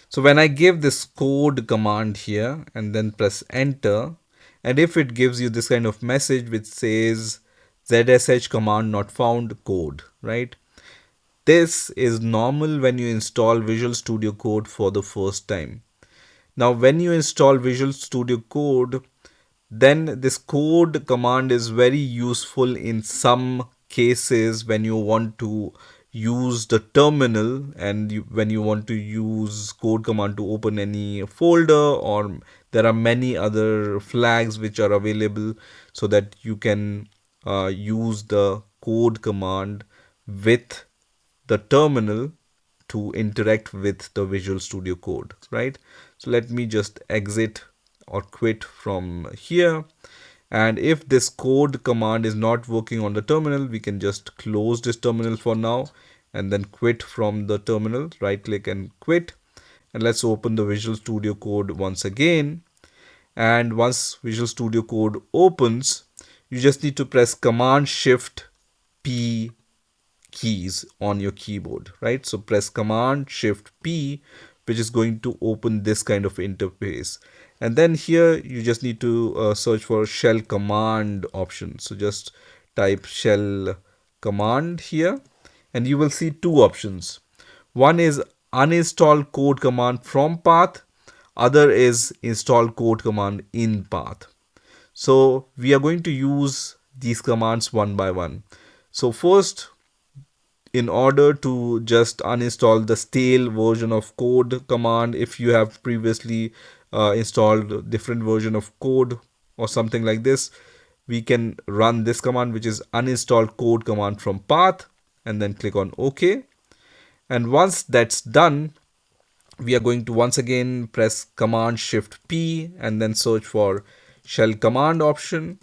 So when I give this code command here and then press enter, and if it gives you this kind of message which says ZSH command not found code, right? This is normal when you install Visual Studio Code for the first time. Now, when you install Visual Studio Code, then this code command is very useful in some cases when you want to use the terminal and when you want to use code command to open any folder, or there are many other flags which are available so that you can use the code command with the terminal to interact with the Visual Studio Code, right? So let me just exit or quit from here. And if this code command is not working on the terminal, we can just close this terminal for now and then quit from the terminal, right click and quit. And let's open the Visual Studio Code once again. And once Visual Studio Code opens, you just need to press Command Shift P keys on your keyboard, right? So press Command Shift P, which is going to open this kind of interface. And then here you just need to search for shell command option. So just type shell command here and you will see two options. One is uninstall code command from path, other is install code command in path. So we are going to use these commands one by one. So first, in order to just uninstall the stale version of code command, if you have previously installed different version of code or something like this, we can run this command, which is uninstall code command from path, and then click on OK. And once that's done, we are going to once again press Command Shift P and then search for shell command option.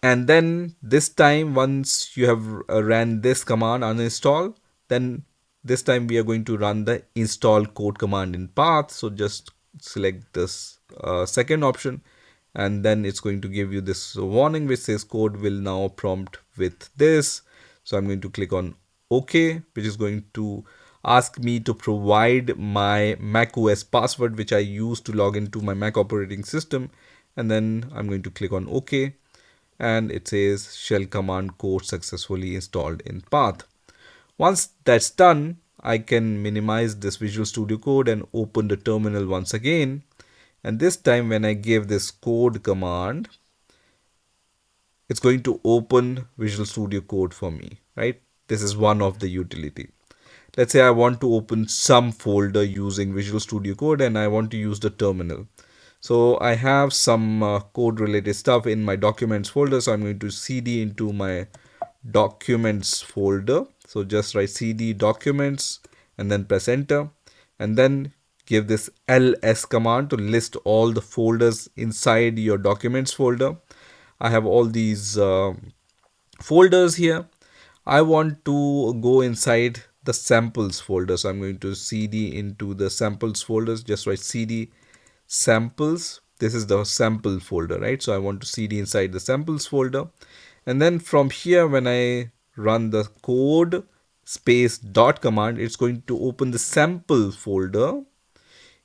And then this time, once you have ran this command uninstall, then this time we are going to run the install code command in path. So just select this second option, and then it's going to give you this warning which says code will now prompt with this. So I'm going to click on OK, which is going to ask me to provide my macOS password which I use to log into my Mac operating system. And then I'm going to click on OK, and it says shell command code successfully installed in path. Once that's done, I can minimize this Visual Studio Code and open the terminal once again. And this time when I give this code command, it's going to open Visual Studio Code for me, right? This is one of the utility. Let's say I want to open some folder using Visual Studio Code and I want to use the terminal. So I have some code related stuff in my documents folder. So I'm going to cd into my documents folder. So just write cd documents and then press enter, and then give this ls command to list all the folders inside your documents folder. I have all these folders here. I want to go inside the samples folder. So I'm going to cd into the samples folders. Just write cd samples. This is the sample folder, right? So I want to cd inside the samples folder. And then from here, when I run the code space dot command, it's going to open the sample folder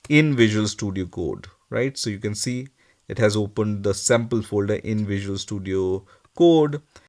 in Visual Studio Code, right? So you can see it has opened the sample folder in Visual Studio Code.